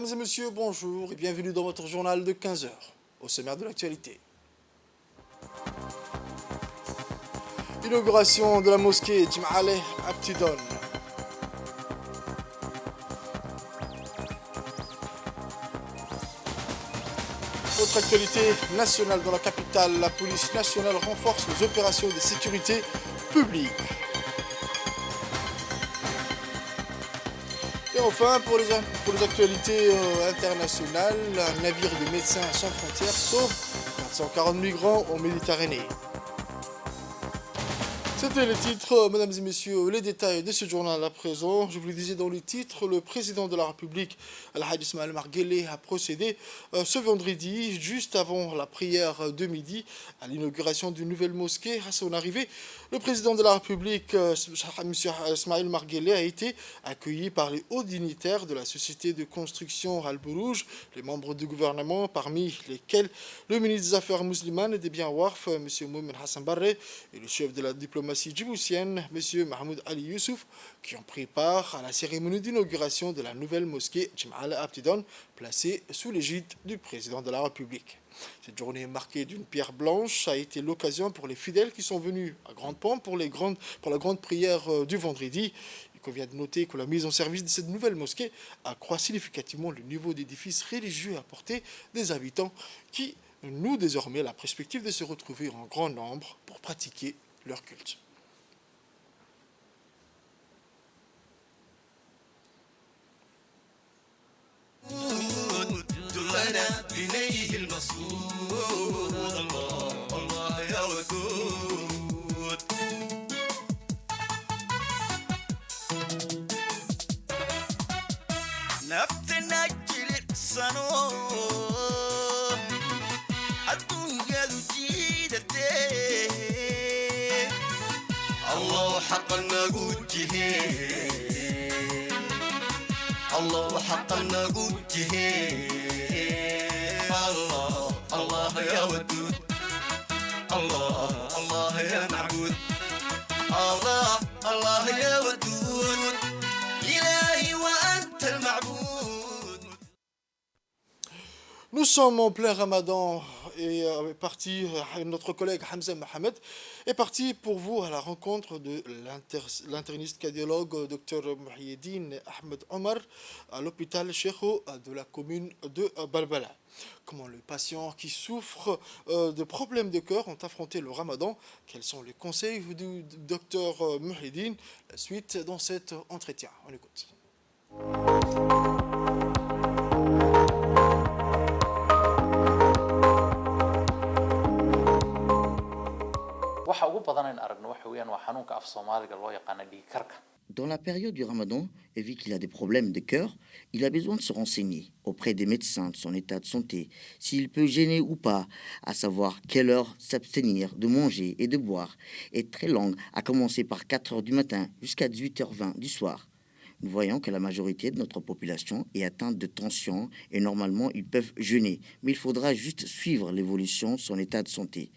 Mesdames et messieurs, bonjour et bienvenue dans votre journal de 15 heures. Au sommaire de l'actualité. Inauguration de la mosquée Jim'aleh Abtidon. Autre actualité nationale dans la capitale, la police nationale renforce les opérations de sécurité publique. Et enfin, pour les actualités internationales, un navire de Médecins sans frontières sauve 440 migrants en Méditerranée. C'était les titres, mesdames et messieurs, les détails de ce journal à présent. Je vous le disais dans les titres, le président de la République, Al-Hajj Ismaël Marguelé, a procédé ce vendredi, juste avant la prière de midi, à l'inauguration d'une nouvelle mosquée. À son arrivée, le président de la République, M. Ismaël Marguelé, a été accueilli par les hauts dignitaires de la société de construction Al-Bourouj, les membres du gouvernement, parmi lesquels le ministre des Affaires musulmanes et des biens Warf, M. Moumen Hassan Barre, et le chef de la diplomatie djiboutienne, M. Mahmoud Ali Youssouf, qui ont pris part à la cérémonie d'inauguration de la nouvelle mosquée Jim'aleh Abtidon, placée sous l'égide du président de la République. Cette journée marquée d'une pierre blanche a été l'occasion pour les fidèles qui sont venus à grande pompe pour la grande prière du vendredi. Il convient de noter que la mise en service de cette nouvelle mosquée accroît significativement le niveau d'édifice religieux à portée des habitants qui nouent désormais la perspective de se retrouver en grand nombre pour pratiquer leur culte. الله حقا نقول الله حقا نقول الله الله يا ودود الله الله يا معبود الله الله يا ودود إلهي وأنت المعبود. Nous sommes en plein Ramadan et notre collègue Hamza Mohamed est parti pour vous à la rencontre de l'interniste cardiologue Dr Mouhyiddine Ahmed Omar à l'hôpital Cheikho de la commune de Balbala. Comment les patients qui souffrent de problèmes de cœur ont affronté le Ramadan? Quels sont les conseils du Dr Mouhyiddine? La suite dans cet entretien. On écoute. Dans la période du Ramadan, et vu qu'il a des problèmes de cœur, il a besoin de se renseigner auprès des médecins de son état de santé, s'il peut gêner ou pas, à savoir quelle heure s'abstenir de manger et de boire, est très longue, à commencer par 4 heures du matin jusqu'à 18h20 du soir. Nous voyons que la majorité de notre population est atteinte de tension et normalement ils peuvent jeûner, mais il faudra juste suivre l'évolution de son état de santé.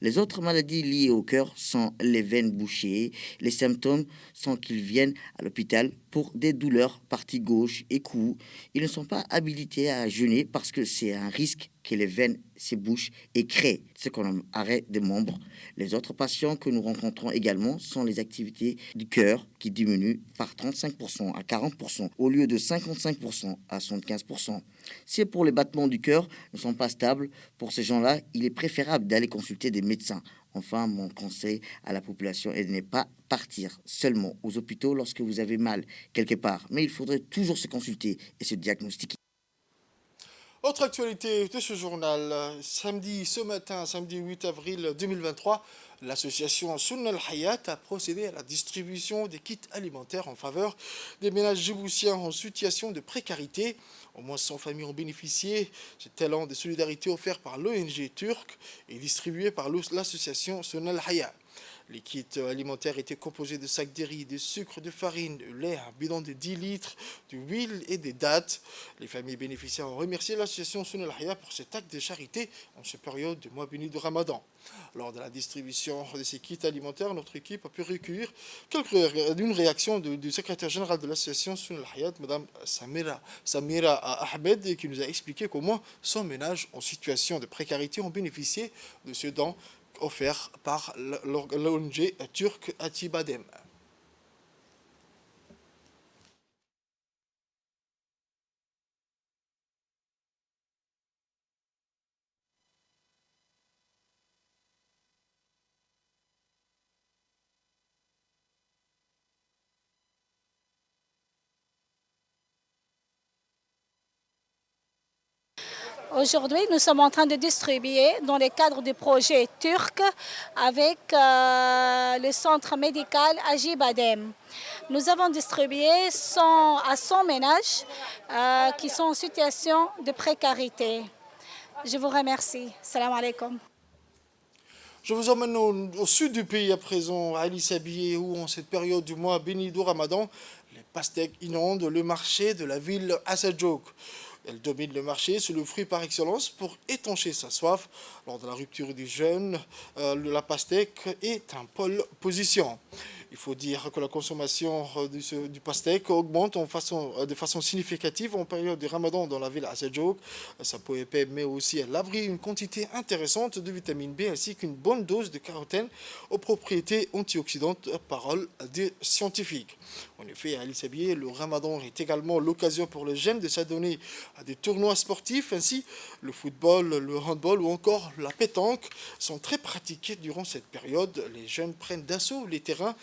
Les autres maladies liées au cœur sont les veines bouchées. Les symptômes sont qu'ils viennent à l'hôpital pour des douleurs partie gauche et cou. Ils ne sont pas habilités à jeûner parce que c'est un risque que les veines s'ébouchent et créent ce qu'on nomme arrêt des membres. Les autres patients que nous rencontrons également sont les activités du cœur qui diminuent par 35% à 40% au lieu de 55% à 75%. Si pour les battements du cœur ne sont pas stables, pour ces gens-là, il est préférable d'aller consulter des médecins. Enfin, mon conseil à la population est de ne pas partir seulement aux hôpitaux lorsque vous avez mal quelque part. Mais il faudrait toujours se consulter et se diagnostiquer. Autre actualité de ce journal, samedi 8 avril 2023, l'association Sunna al-Hayat a procédé à la distribution des kits alimentaires en faveur des ménages djiboutiens en situation de précarité. Au moins 100 familles ont bénéficié. Cet élan de solidarité offert par l'ONG turque et distribué par l'association Sunna al-Hayat. Les kits alimentaires étaient composés de sacs de riz, de sucre, de farine, de lait, un bidon de 10 litres, d'huile et des dattes. Les familles bénéficiaires ont remercié l'association Sunna Al-Haya pour cet acte de charité en cette période du mois béni de Ramadan. Lors de la distribution de ces kits alimentaires, notre équipe a pu recueillir une réaction du secrétaire général de l'association Sunna Al-Hayat, Mme Samira Ahmed, qui nous a expliqué comment 100 ménages en situation de précarité ont bénéficié de ce don offert par l'ONG turque Acibadem. Aujourd'hui, nous sommes en train de distribuer dans le cadre du projet turc avec le centre médical Acibadem. Nous avons distribué à 100 ménages qui sont en situation de précarité. Je vous remercie. Salam alaikum. Je vous emmène au sud du pays à présent, à Ali Sabié, où en cette période du mois béni du Ramadan, les pastèques inondent le marché de la ville Assadjouk. Elle domine le marché, c'est le fruit par excellence pour étancher sa soif. Lors de la rupture du jeûne, la pastèque est en pole position. Il faut dire que la consommation du pastèque augmente de façon significative en période de Ramadan dans la ville Assadjouk. Sa peau épais met aussi à l'abri une quantité intéressante de vitamine B ainsi qu'une bonne dose de carotène aux propriétés antioxydantes, parole des scientifiques. En effet, à Ali Sabié, le Ramadan est également l'occasion pour les jeunes de s'adonner à des tournois sportifs. Ainsi, le football, le handball ou encore la pétanque sont très pratiqués durant cette période. Les jeunes prennent d'assaut les terrains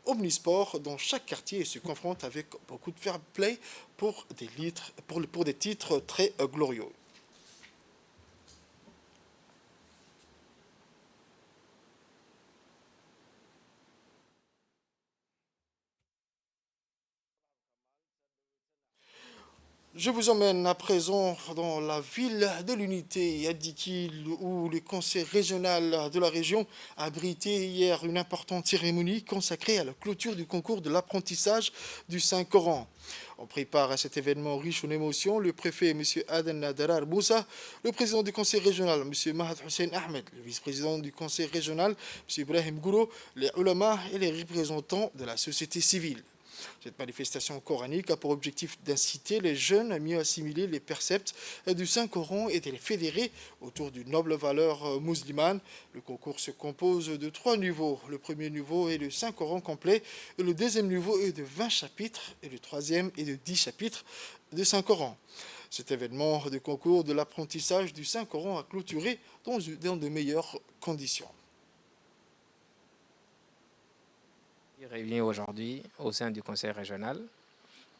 omnisports dans chaque quartier et se confrontent avec beaucoup de fair play pour des titres très glorieux. Je vous emmène à présent dans la ville de l'Unité, Yadikil, où le conseil régional de la région a abrité hier une importante cérémonie consacrée à la clôture du concours de l'apprentissage du Saint-Coran. On prépare à cet événement riche en émotions le préfet M. Aden Darar Moussa, le président du conseil régional M. Mahad Hussein Ahmed, le vice-président du conseil régional M. Ibrahim Gouro, les ulama et les représentants de la société civile. Cette manifestation coranique a pour objectif d'inciter les jeunes à mieux assimiler les préceptes du Saint-Coran et de les fédérer autour d'une noble valeur musulmane. Le concours se compose de 3 niveaux. Le premier niveau est le Saint-Coran complet, et le deuxième niveau est de 20 chapitres et le troisième est de 10 chapitres de Saint-Coran. Cet événement de concours de l'apprentissage du Saint-Coran a clôturé dans de meilleures conditions. Réunis aujourd'hui au sein du conseil régional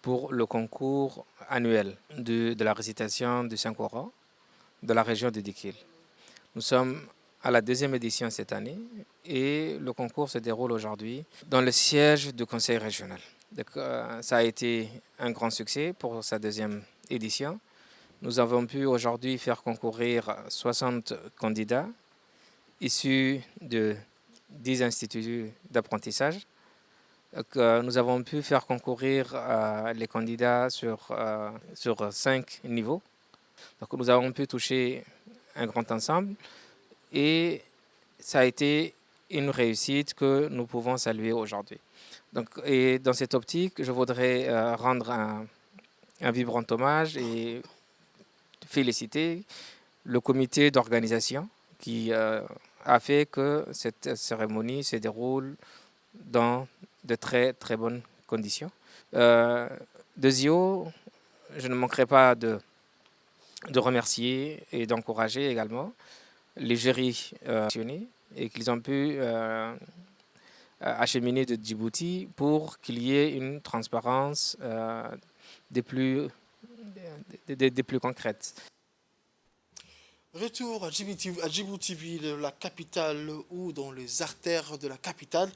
pour le concours annuel de la récitation du Saint-Coran de la région de Dikil. Nous sommes à la 2e édition cette année et le concours se déroule aujourd'hui dans le siège du conseil régional. Donc, ça a été un grand succès pour sa 2e édition. Nous avons pu aujourd'hui faire concourir 60 candidats issus de 10 instituts d'apprentissage. Nous avons pu faire concourir les candidats sur 5 niveaux. Donc, nous avons pu toucher un grand ensemble et ça a été une réussite que nous pouvons saluer aujourd'hui. Donc, et dans cette optique, je voudrais rendre un vibrant hommage et féliciter le comité d'organisation qui a fait que cette cérémonie se déroule dans de très très bonnes conditions. De Zio, je ne manquerai pas de remercier et d'encourager également les jurys et qu'ils ont pu acheminer de Djibouti pour qu'il y ait une transparence des plus concrètes. Retour à Djibouti-Ville, la capitale ou dans les artères de la capitale.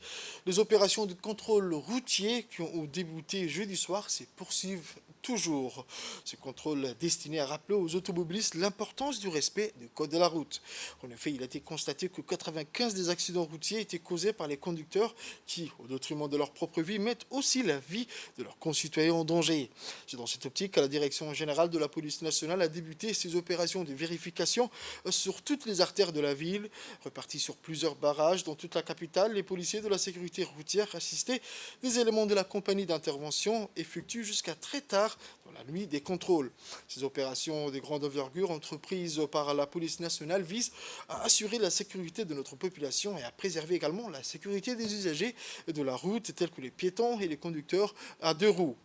Les opérations de contrôle routier qui ont débuté jeudi soir se poursuivent toujours. Ce contrôle destiné à rappeler aux automobilistes l'importance du respect du code de la route. En effet, il a été constaté que 95 des accidents routiers étaient causés par les conducteurs qui, au détriment de leur propre vie, mettent aussi la vie de leurs concitoyens en danger. C'est dans cette optique que la Direction générale de la police nationale a débuté ses opérations de vérification sur toutes les artères de la ville. Repartis sur plusieurs barrages dans toute la capitale, les policiers de la sécurité routière assistés des éléments de la compagnie d'intervention effectuent jusqu'à très tard dans la nuit des contrôles. Ces opérations de grande envergure entreprises par la police nationale visent à assurer la sécurité de notre population et à préserver également la sécurité des usagers de la route tels que les piétons et les conducteurs à deux roues.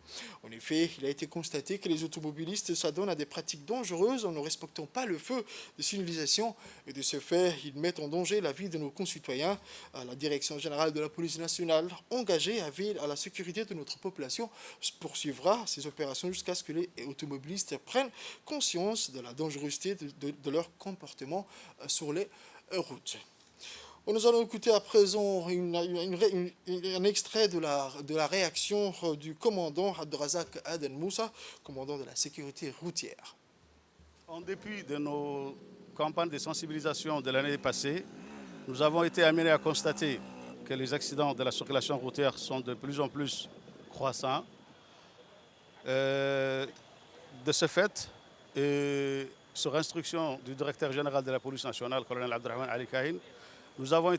En effet, il a été constaté que les automobilistes s'adonnent à des pratiques dangereuses en ne respectant pas le feu de signalisation et de ce fait, ils mettent en danger la vie de nos concitoyens. La Direction générale de la police nationale, engagée à veiller à la sécurité de notre population, poursuivra ces opérations jusqu'à ce que les automobilistes prennent conscience de la dangerosité de leur comportement sur les routes. Nous allons écouter à présent un extrait de la réaction du commandant Abdelrazak Aden Moussa, commandant de la sécurité routière. En dépit de nos campagnes de sensibilisation de l'année passée, nous avons été amenés à constater que les accidents de la circulation routière sont de plus en plus croissants. De ce fait, sur instruction du directeur général de la police nationale, colonel Abdelrahman Ali Kahin, nous avons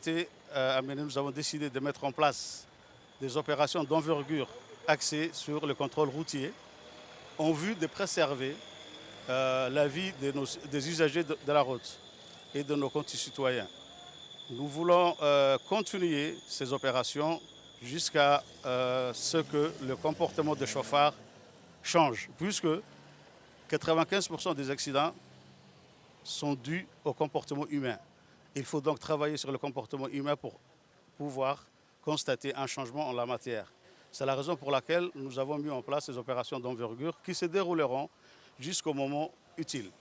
décidé de mettre en place des opérations d'envergure axées sur le contrôle routier en vue de préserver la vie des usagers de la route et de nos concitoyens. Nous voulons continuer ces opérations jusqu'à ce que le comportement des chauffards change, puisque 95% des accidents sont dus au comportement humain. Il faut donc travailler sur le comportement humain pour pouvoir constater un changement en la matière. C'est la raison pour laquelle nous avons mis en place ces opérations d'envergure qui se dérouleront jusqu'au moment utile.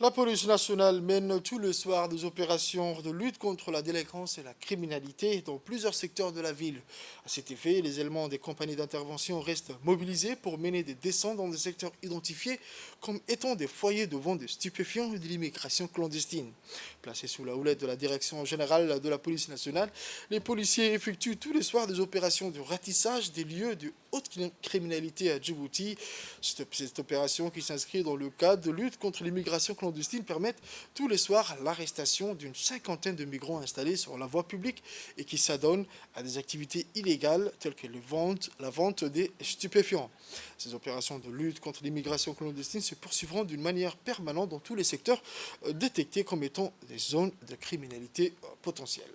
La police nationale mène tous les soirs des opérations de lutte contre la délinquance et la criminalité dans plusieurs secteurs de la ville. À cet effet, les éléments des compagnies d'intervention restent mobilisés pour mener des descentes dans des secteurs identifiés comme étant des foyers de vente de stupéfiants et de l'immigration clandestine. Placés sous la houlette de la Direction générale de la police nationale, les policiers effectuent tous les soirs des opérations de ratissage des lieux de haute criminalité à Djibouti. Cette opération qui s'inscrit dans le cadre de lutte contre l'immigration clandestine permet tous les soirs l'arrestation d'une cinquantaine de migrants installés sur la voie publique et qui s'adonnent à des activités illégales telles que la vente des stupéfiants. Ces opérations de lutte contre l'immigration clandestine se poursuivront d'une manière permanente dans tous les secteurs détectés comme étant des zones de criminalité potentielle.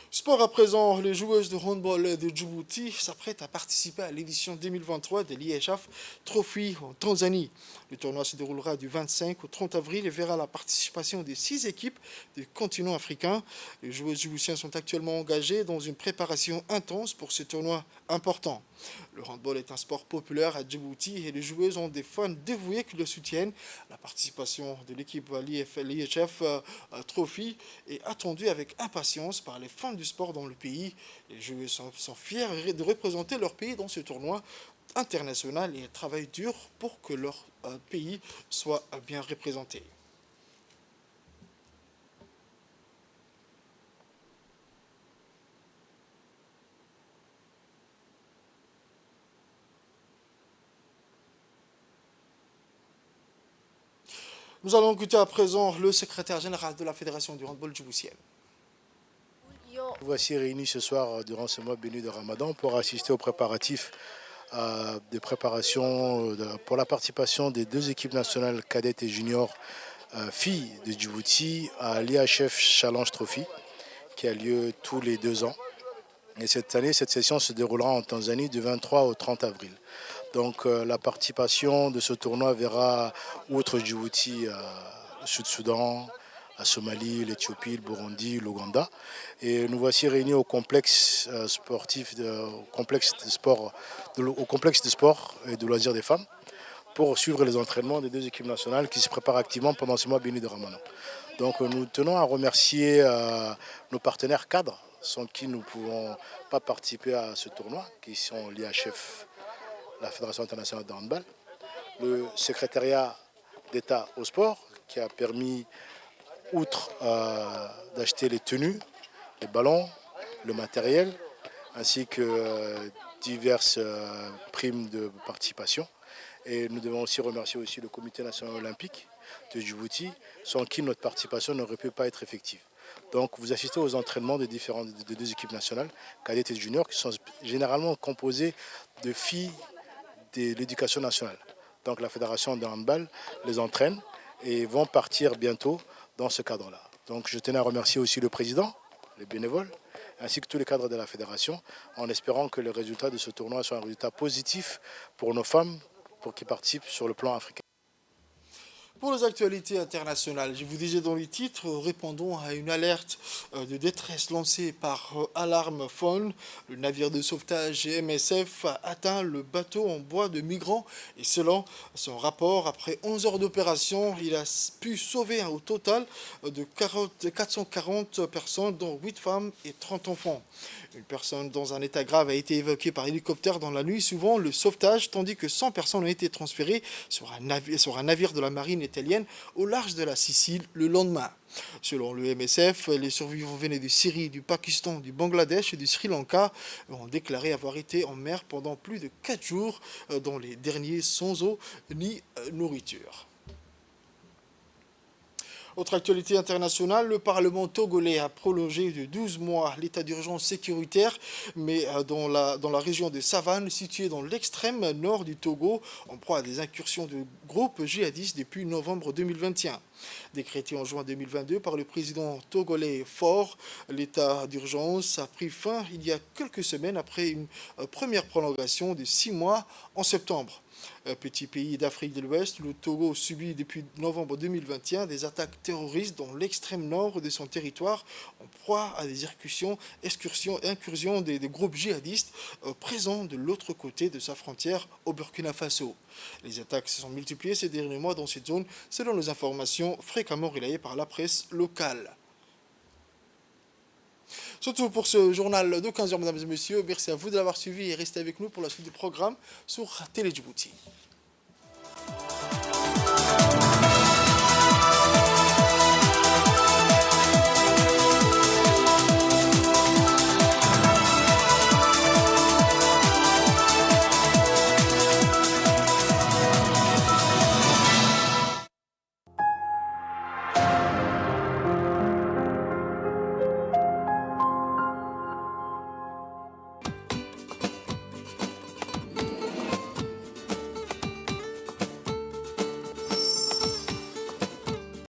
Sport à présent, les joueuses de handball de Djibouti s'apprêtent à participer à l'édition 2023 de l'IHF Trophy en Tanzanie. Le tournoi se déroulera du 25 au 30 avril et verra la participation des 6 équipes du continent africain. Les joueuses djiboutiennes sont actuellement engagées dans une préparation intense pour ce tournoi important. Le handball est un sport populaire à Djibouti et les joueuses ont des fans dévoués qui le soutiennent. La participation de l'équipe à l'IHF Trophy est attendue avec impatience par les fans du sport dans le pays. Les joueuses sont fiers de représenter leur pays dans ce tournoi international et travaillent dur pour que leur pays soit bien représenté. Nous allons écouter à présent le secrétaire général de la Fédération du handball djiboutienne. Nous voici réunis ce soir durant ce mois béni de Ramadan pour assister aux préparatifs des préparations pour la participation des 2 équipes nationales cadettes et juniors filles de Djibouti à l'IHF Challenge Trophy qui a lieu tous les 2 ans. Et cette année, cette session se déroulera en Tanzanie du 23 au 30 avril. Donc la participation de ce tournoi verra, outre Djibouti, le Sud-Soudan, la Somalie, l'Éthiopie, le Burundi, l'Ouganda. Et nous voici réunis au complexe sportif, au complexe de sport et de loisirs des femmes pour suivre les entraînements des deux équipes nationales qui se préparent activement pendant ce mois béni de Ramadan. Donc nous tenons à remercier nos partenaires cadres sans qui nous ne pouvons pas participer à ce tournoi, qui sont l'IHF, la Fédération internationale de handball, le secrétariat d'État au sport qui a permis, outre d'acheter les tenues, les ballons, le matériel, ainsi que diverses primes de participation. Et nous devons aussi remercier aussi le Comité national olympique de Djibouti, sans qui notre participation n'aurait pu pas être effective. Donc vous assistez aux entraînements des deux équipes nationales, cadettes et juniors, qui sont généralement composées de filles de l'éducation nationale. Donc la fédération de handball les entraîne et vont partir bientôt dans ce cadre-là. Donc je tenais à remercier aussi le président, les bénévoles, ainsi que tous les cadres de la fédération, en espérant que le résultat de ce tournoi soit un résultat positif pour nos femmes, pour qui participent sur le plan africain. Pour les actualités internationales, je vous disais dans les titres, répondons à une alerte de détresse lancée par Alarm Phone. Le navire de sauvetage MSF a atteint le bateau en bois de migrants et selon son rapport, après 11 heures d'opération, il a pu sauver au total de 440 personnes, dont 8 femmes et 30 enfants. Une personne dans un état grave a été évacuée par hélicoptère dans la nuit, suivant le sauvetage, tandis que 100 personnes ont été transférées sur un navire de la marine italienne au large de la Sicile le lendemain. Selon le MSF, les survivants venaient de Syrie, du Pakistan, du Bangladesh et du Sri Lanka ont déclaré avoir été en mer pendant plus de 4 jours, dont les derniers sans eau ni nourriture. Autre actualité internationale, le Parlement togolais a prolongé de 12 mois l'état d'urgence sécuritaire, mais dans la région de Savane, située dans l'extrême nord du Togo, en proie à des incursions de groupes djihadistes depuis novembre 2021. Décrété en juin 2022 par le président togolais Faure, l'état d'urgence a pris fin il y a quelques semaines après une première prolongation de 6 mois en septembre. Petit pays d'Afrique de l'Ouest, le Togo subit depuis novembre 2021 des attaques terroristes dans l'extrême nord de son territoire, en proie à des incursions des groupes djihadistes présents de l'autre côté de sa frontière au Burkina Faso. Les attaques se sont multipliées ces derniers mois dans cette zone, selon les informations fréquemment relayées par la presse locale. C'est tout pour ce journal de 15h, mesdames et messieurs. Merci à vous de l'avoir suivi et restez avec nous pour la suite du programme sur Télé Djibouti.